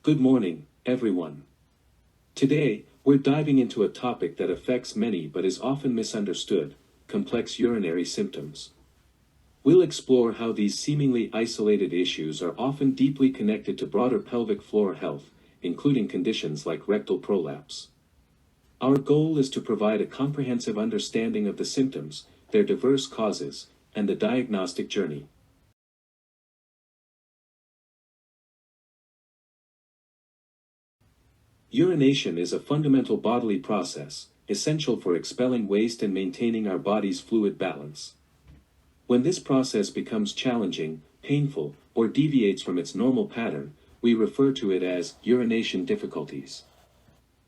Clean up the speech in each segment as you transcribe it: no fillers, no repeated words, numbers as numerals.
Good morning, everyone. Today, we're diving into a topic that affects many but is often misunderstood: complex urinary symptoms. We'll explore how these seemingly isolated issues are often deeply connected to broader pelvic floor health, including conditions like rectal prolapse. Our goal is to provide a comprehensive understanding of the symptoms, their diverse causes, and the diagnostic journey. Urination is a fundamental bodily process, essential for expelling waste and maintaining our body's fluid balance. When this process becomes challenging, painful, or deviates from its normal pattern, we refer to it as urination difficulties.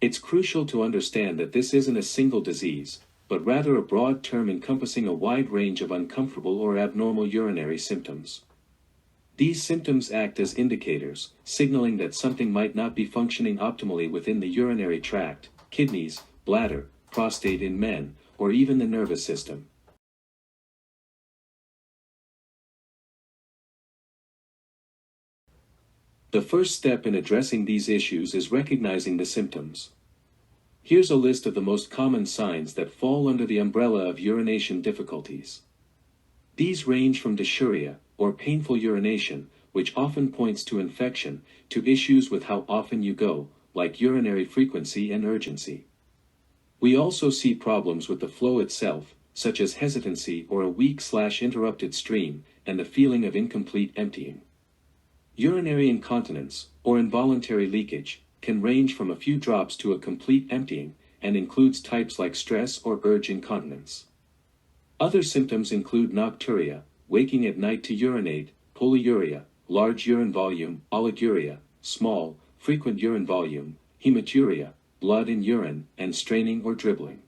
It's crucial to understand that this isn't a single disease, but rather a broad term encompassing a wide range of uncomfortable or abnormal urinary symptoms. These symptoms act as indicators, signaling that something might not be functioning optimally within the urinary tract, kidneys, bladder, prostate in men, or even the nervous system. The first step in addressing these issues is recognizing the symptoms. Here's a list of the most common signs that fall under the umbrella of urination difficulties. These range from dysuria, or painful urination, which often points to infection, to issues with how often you go, like urinary frequency and urgency. We also see problems with the flow itself, such as hesitancy or a weak/interrupted stream, and the feeling of incomplete emptying. Urinary incontinence, or involuntary leakage, can range from a few drops to a complete emptying, and includes types like stress or urge incontinence. Other symptoms include nocturia, waking at night to urinate, polyuria, large urine volume, oliguria, small, frequent urine volume, hematuria, blood in urine, and straining or dribbling.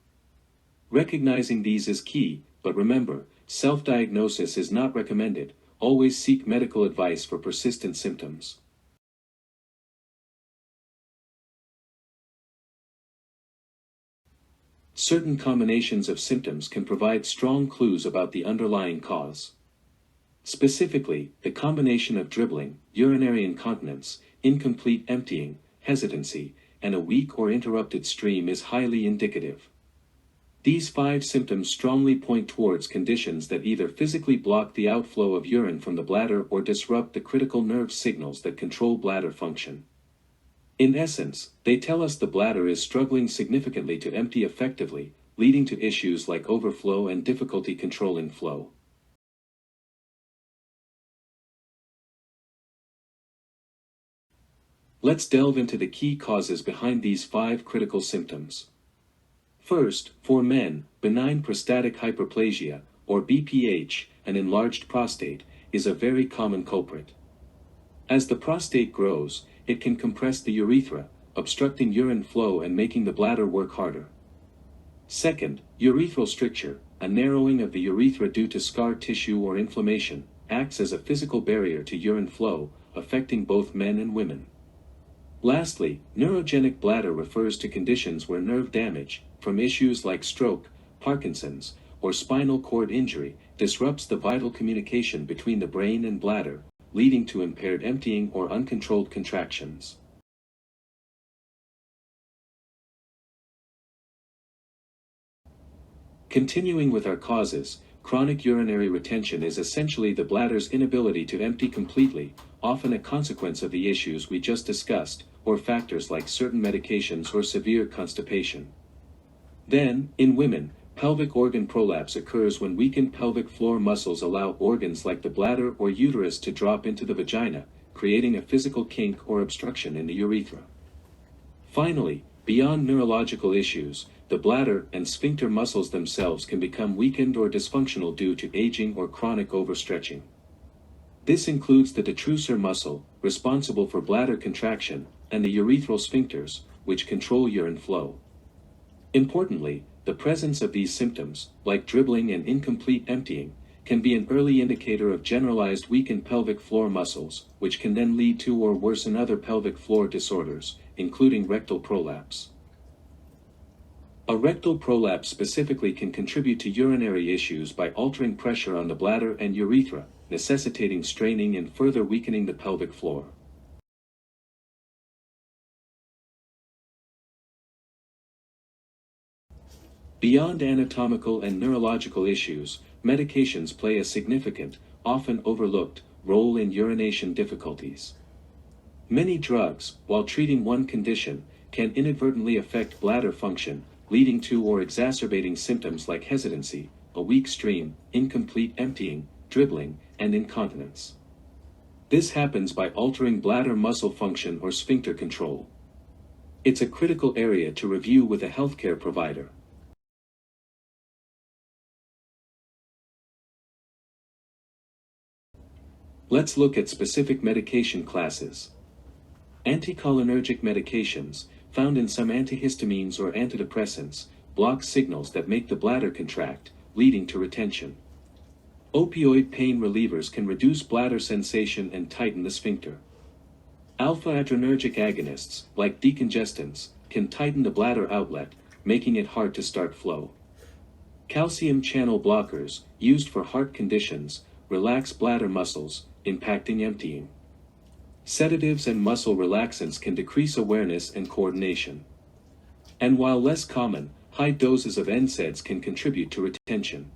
Recognizing these is key, but remember, self-diagnosis is not recommended. Always seek medical advice for persistent symptoms. Certain combinations of symptoms can provide strong clues about the underlying cause. Specifically, the combination of dribbling, urinary incontinence, incomplete emptying, hesitancy, and a weak or interrupted stream is highly indicative. These 5 symptoms strongly point towards conditions that either physically block the outflow of urine from the bladder or disrupt the critical nerve signals that control bladder function. In essence, they tell us the bladder is struggling significantly to empty effectively, leading to issues like overflow and difficulty controlling flow. Let's delve into the key causes behind these 5 critical symptoms. First, for men, benign prostatic hyperplasia, or BPH, an enlarged prostate, is a very common culprit. As the prostate grows, it can compress the urethra, obstructing urine flow and making the bladder work harder. Second, urethral stricture, a narrowing of the urethra due to scar tissue or inflammation, acts as a physical barrier to urine flow, affecting both men and women. Lastly, neurogenic bladder refers to conditions where nerve damage, from issues like stroke, Parkinson's, or spinal cord injury, disrupts the vital communication between the brain and bladder, leading to impaired emptying or uncontrolled contractions. Continuing with our causes, chronic urinary retention is essentially the bladder's inability to empty completely, often a consequence of the issues we just discussed, or factors like certain medications or severe constipation. Then, in women, pelvic organ prolapse occurs when weakened pelvic floor muscles allow organs like the bladder or uterus to drop into the vagina, creating a physical kink or obstruction in the urethra. Finally, beyond neurological issues, the bladder and sphincter muscles themselves can become weakened or dysfunctional due to aging or chronic overstretching. This includes the detrusor muscle, responsible for bladder contraction, and the urethral sphincters, which control urine flow. Importantly, the presence of these symptoms, like dribbling and incomplete emptying, can be an early indicator of generalized weakened pelvic floor muscles, which can then lead to or worsen other pelvic floor disorders, including rectal prolapse. A rectal prolapse specifically can contribute to urinary issues by altering pressure on the bladder and urethra, necessitating straining and further weakening the pelvic floor. Beyond anatomical and neurological issues, medications play a significant, often overlooked, role in urination difficulties. Many drugs, while treating one condition, can inadvertently affect bladder function, leading to or exacerbating symptoms like hesitancy, a weak stream, incomplete emptying, dribbling, and incontinence. This happens by altering bladder muscle function or sphincter control. It's a critical area to review with a healthcare provider. Let's look at specific medication classes. Anticholinergic medications, found in some antihistamines or antidepressants, block signals that make the bladder contract, leading to retention. Opioid pain relievers can reduce bladder sensation and tighten the sphincter. Alpha-adrenergic agonists, like decongestants, can tighten the bladder outlet, making it hard to start flow. Calcium channel blockers, used for heart conditions, relax bladder muscles, impacting emptying. Sedatives and muscle relaxants can decrease awareness and coordination. And while less common, high doses of NSAIDs can contribute to retention.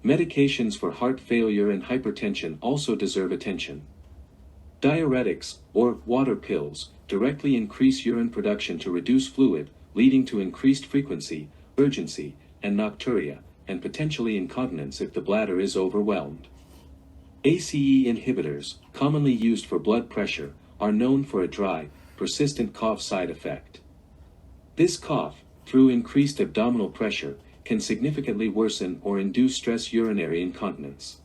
Medications for heart failure and hypertension also deserve attention. Diuretics, or water pills, directly increase urine production to reduce fluid, leading to increased frequency, urgency, and nocturia, and potentially incontinence if the bladder is overwhelmed. ACE inhibitors, commonly used for blood pressure, are known for a dry, persistent cough side effect. This cough, through increased abdominal pressure, can significantly worsen or induce stress urinary incontinence.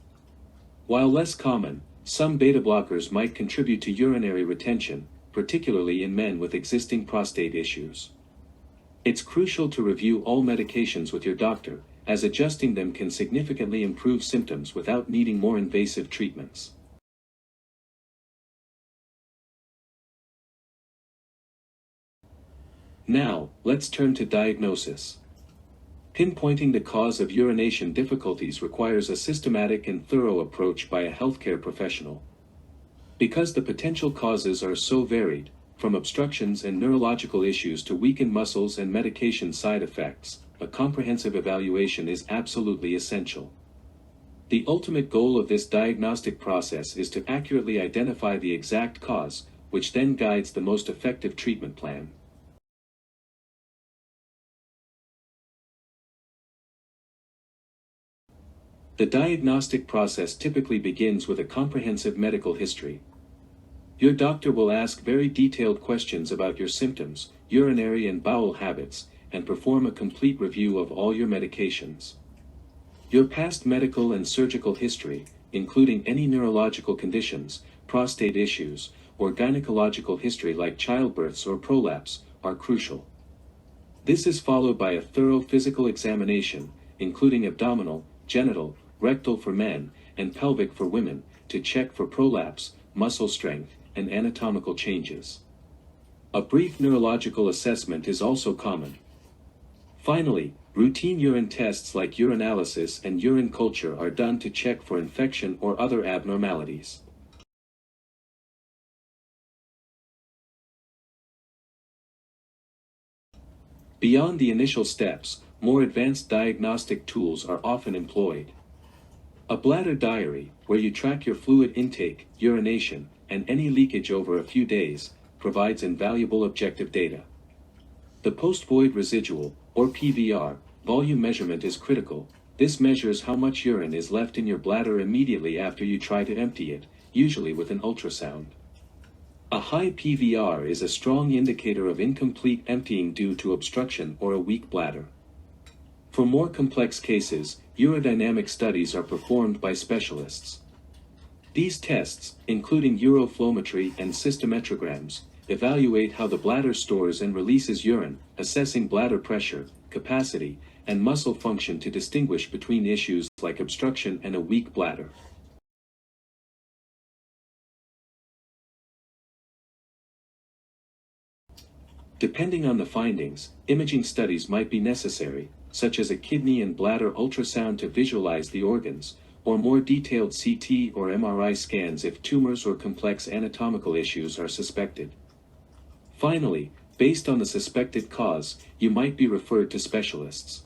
While less common, some beta blockers might contribute to urinary retention, particularly in men with existing prostate issues. It's crucial to review all medications with your doctor, as adjusting them can significantly improve symptoms without needing more invasive treatments. Now, let's turn to diagnosis. Pinpointing the cause of urination difficulties requires a systematic and thorough approach by a healthcare professional. Because the potential causes are so varied, from obstructions and neurological issues to weakened muscles and medication side effects, a comprehensive evaluation is absolutely essential. The ultimate goal of this diagnostic process is to accurately identify the exact cause, which then guides the most effective treatment plan. The diagnostic process typically begins with a comprehensive medical history. Your doctor will ask very detailed questions about your symptoms, urinary and bowel habits, and perform a complete review of all your medications. Your past medical and surgical history, including any neurological conditions, prostate issues, or gynecological history like childbirths or prolapse, are crucial. This is followed by a thorough physical examination, including abdominal, genital, rectal for men, and pelvic for women, to check for prolapse, muscle strength, and anatomical changes. A brief neurological assessment is also common. Finally, routine urine tests like urinalysis and urine culture are done to check for infection or other abnormalities. Beyond the initial steps, more advanced diagnostic tools are often employed. A bladder diary, where you track your fluid intake, urination, and any leakage over a few days, provides invaluable objective data. The post-void residual, or PVR, volume measurement is critical. This measures how much urine is left in your bladder immediately after you try to empty it, usually with an ultrasound. A high PVR is a strong indicator of incomplete emptying due to obstruction or a weak bladder. For more complex cases, urodynamic studies are performed by specialists. These tests, including uroflowmetry and cystometrograms, evaluate how the bladder stores and releases urine, assessing bladder pressure, capacity, and muscle function to distinguish between issues like obstruction and a weak bladder. Depending on the findings, imaging studies might be necessary, such as a kidney and bladder ultrasound to visualize the organs, or more detailed CT or MRI scans if tumors or complex anatomical issues are suspected. Finally, based on the suspected cause, you might be referred to specialists.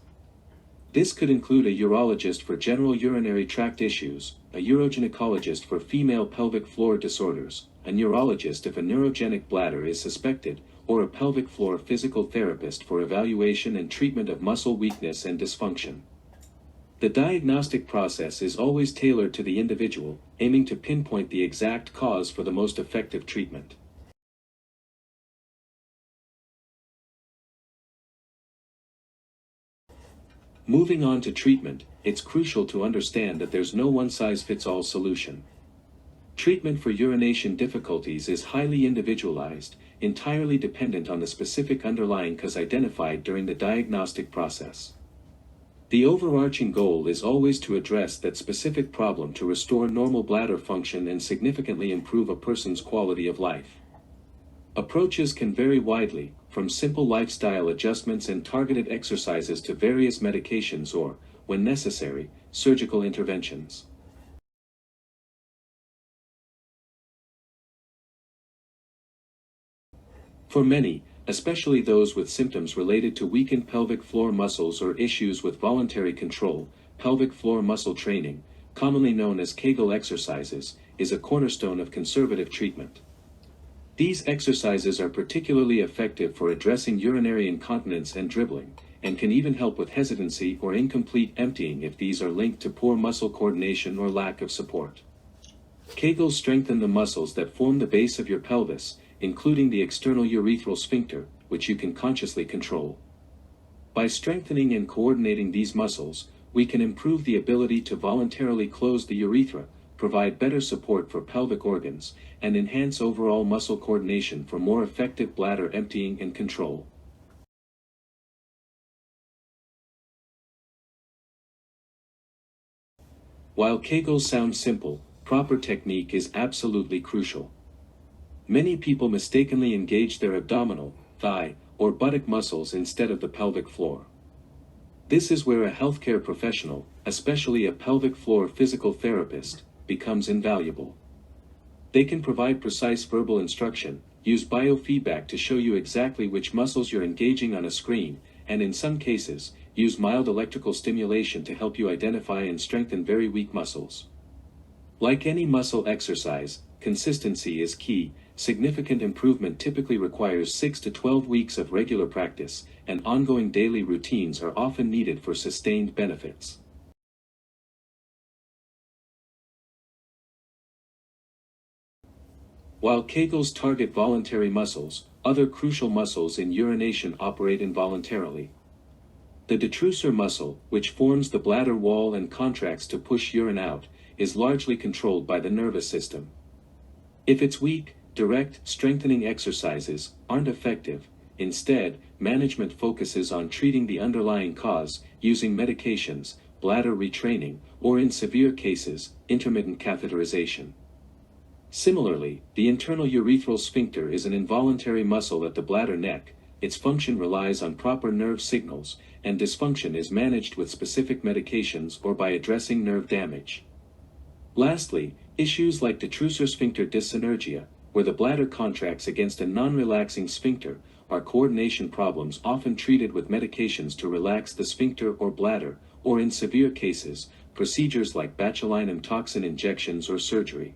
This could include a urologist for general urinary tract issues, a urogynecologist for female pelvic floor disorders, a neurologist if a neurogenic bladder is suspected, or a pelvic floor physical therapist for evaluation and treatment of muscle weakness and dysfunction. The diagnostic process is always tailored to the individual, aiming to pinpoint the exact cause for the most effective treatment. Moving on to treatment, it's crucial to understand that there's no one-size-fits-all solution. Treatment for urination difficulties is highly individualized, entirely dependent on the specific underlying cause identified during the diagnostic process. The overarching goal is always to address that specific problem to restore normal bladder function and significantly improve a person's quality of life. Approaches can vary widely, from simple lifestyle adjustments and targeted exercises to various medications or, when necessary, surgical interventions. For many, especially those with symptoms related to weakened pelvic floor muscles or issues with voluntary control, pelvic floor muscle training, commonly known as Kegel exercises, is a cornerstone of conservative treatment. These exercises are particularly effective for addressing urinary incontinence and dribbling, and can even help with hesitancy or incomplete emptying if these are linked to poor muscle coordination or lack of support. Kegels strengthen the muscles that form the base of your pelvis, including the external urethral sphincter, which you can consciously control. By strengthening and coordinating these muscles, we can improve the ability to voluntarily close the urethra, provide better support for pelvic organs, and enhance overall muscle coordination for more effective bladder emptying and control. While Kegels sound simple, proper technique is absolutely crucial. Many people mistakenly engage their abdominal, thigh, or buttock muscles instead of the pelvic floor. This is where a healthcare professional, especially a pelvic floor physical therapist, becomes invaluable. They can provide precise verbal instruction, use biofeedback to show you exactly which muscles you're engaging on a screen, and in some cases, use mild electrical stimulation to help you identify and strengthen very weak muscles. Like any muscle exercise, consistency is key. Significant improvement typically requires 6 to 12 weeks of regular practice, and ongoing daily routines are often needed for sustained benefits. While Kegels target voluntary muscles, other crucial muscles in urination operate involuntarily. The detrusor muscle, which forms the bladder wall and contracts to push urine out, is largely controlled by the nervous system. If it's weak, direct, strengthening exercises aren't effective. Instead, management focuses on treating the underlying cause, using medications, bladder retraining, or in severe cases, intermittent catheterization. Similarly, the internal urethral sphincter is an involuntary muscle at the bladder neck. Its function relies on proper nerve signals, and dysfunction is managed with specific medications or by addressing nerve damage. Lastly, issues like detrusor sphincter dyssynergia, where the bladder contracts against a non-relaxing sphincter, are coordination problems often treated with medications to relax the sphincter or bladder, or in severe cases, procedures like botulinum toxin injections or surgery.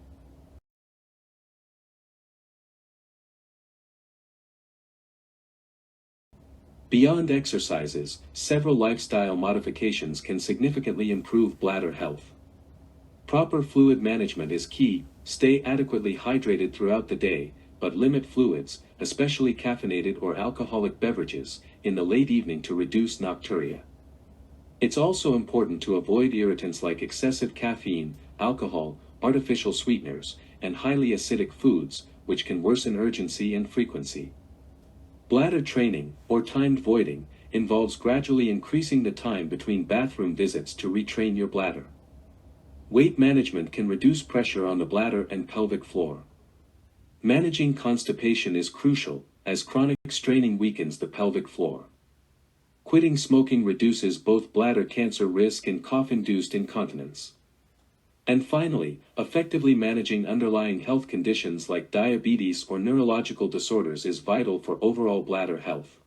Beyond exercises, several lifestyle modifications can significantly improve bladder health. Proper fluid management is key. Stay adequately hydrated throughout the day, but limit fluids, especially caffeinated or alcoholic beverages, in the late evening to reduce nocturia. It's also important to avoid irritants like excessive caffeine, alcohol, artificial sweeteners, and highly acidic foods, which can worsen urgency and frequency. Bladder training, or timed voiding, involves gradually increasing the time between bathroom visits to retrain your bladder. Weight management can reduce pressure on the bladder and pelvic floor. Managing constipation is crucial, as chronic straining weakens the pelvic floor. Quitting smoking reduces both bladder cancer risk and cough-induced incontinence. And finally, effectively managing underlying health conditions like diabetes or neurological disorders is vital for overall bladder health.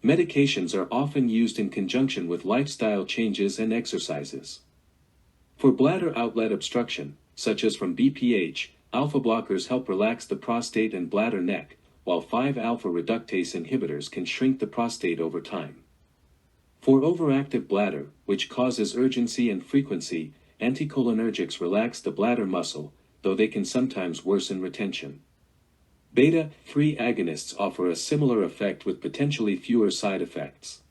Medications are often used in conjunction with lifestyle changes and exercises. For bladder outlet obstruction, such as from BPH, alpha blockers help relax the prostate and bladder neck, while 5-alpha reductase inhibitors can shrink the prostate over time. For overactive bladder, which causes urgency and frequency, anticholinergics relax the bladder muscle, though they can sometimes worsen retention. Beta-3 agonists offer a similar effect with potentially fewer side effects.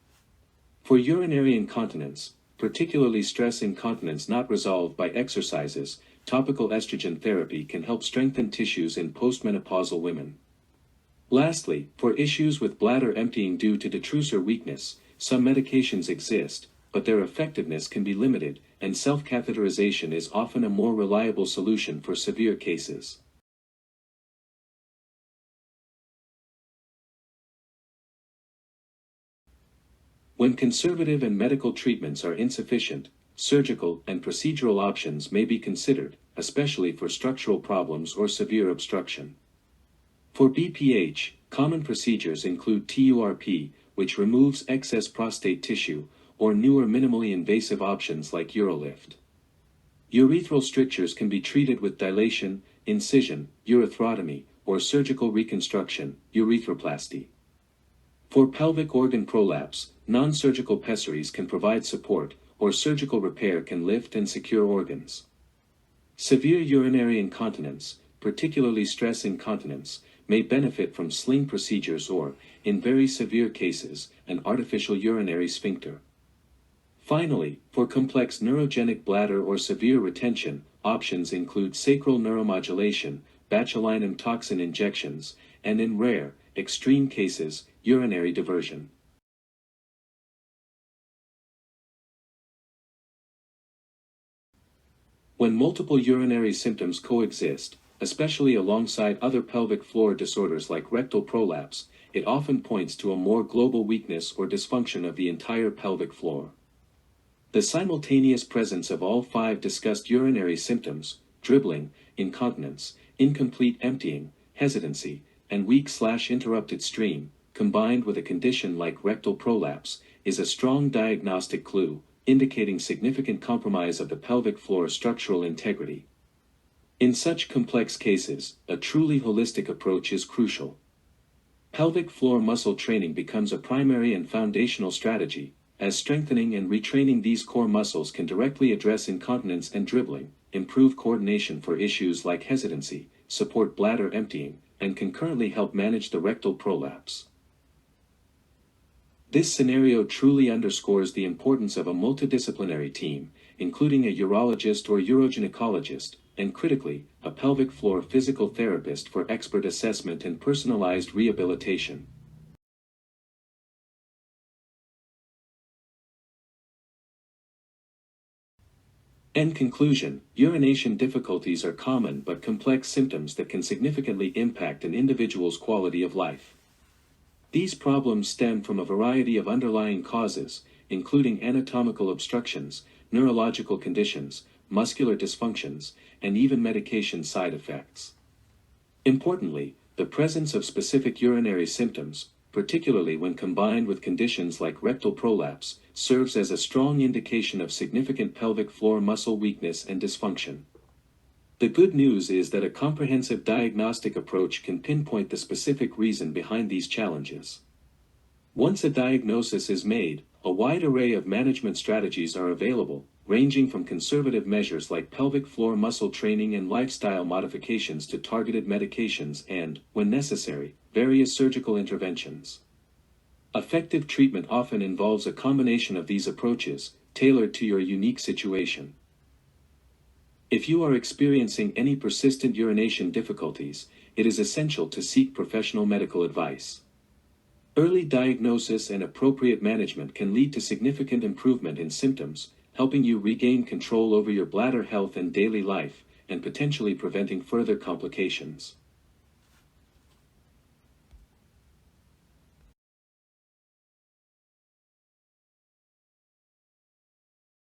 For urinary incontinence, particularly stress incontinence not resolved by exercises, topical estrogen therapy can help strengthen tissues in postmenopausal women. Lastly, for issues with bladder emptying due to detrusor weakness, some medications exist, but their effectiveness can be limited, and self-catheterization is often a more reliable solution for severe cases. When conservative and medical treatments are insufficient, surgical and procedural options may be considered, especially for structural problems or severe obstruction. For BPH, common procedures include TURP, which removes excess prostate tissue, or newer minimally invasive options like urolift. Urethral strictures can be treated with dilation, incision, urethrotomy, or surgical reconstruction, urethroplasty. For pelvic organ prolapse, non-surgical pessaries can provide support, or surgical repair can lift and secure organs. Severe urinary incontinence, particularly stress incontinence, may benefit from sling procedures or, in very severe cases, an artificial urinary sphincter. Finally, for complex neurogenic bladder or severe retention, options include sacral neuromodulation, botulinum toxin injections, and in rare, extreme cases, urinary diversion. When multiple urinary symptoms coexist, especially alongside other pelvic floor disorders like rectal prolapse, it often points to a more global weakness or dysfunction of the entire pelvic floor. The simultaneous presence of all 5 discussed urinary symptoms, dribbling, incontinence, incomplete emptying, hesitancy, and weak/interrupted stream, combined with a condition like rectal prolapse, is a strong diagnostic clue, indicating significant compromise of the pelvic floor structural integrity. In such complex cases, a truly holistic approach is crucial. Pelvic floor muscle training becomes a primary and foundational strategy, as strengthening and retraining these core muscles can directly address incontinence and dribbling, improve coordination for issues like hesitancy, support bladder emptying, and concurrently help manage the rectal prolapse. This scenario truly underscores the importance of a multidisciplinary team, including a urologist or urogynecologist, and critically, a pelvic floor physical therapist for expert assessment and personalized rehabilitation. In conclusion, urination difficulties are common but complex symptoms that can significantly impact an individual's quality of life. These problems stem from a variety of underlying causes, including anatomical obstructions, neurological conditions, muscular dysfunctions, and even medication side effects. Importantly, the presence of specific urinary symptoms, particularly when combined with conditions like rectal prolapse, serves as a strong indication of significant pelvic floor muscle weakness and dysfunction. The good news is that a comprehensive diagnostic approach can pinpoint the specific reason behind these challenges. Once a diagnosis is made, a wide array of management strategies are available, ranging from conservative measures like pelvic floor muscle training and lifestyle modifications to targeted medications and, when necessary, various surgical interventions. Effective treatment often involves a combination of these approaches, tailored to your unique situation. If you are experiencing any persistent urination difficulties, it is essential to seek professional medical advice. Early diagnosis and appropriate management can lead to significant improvement in symptoms, helping you regain control over your bladder health and daily life, and potentially preventing further complications.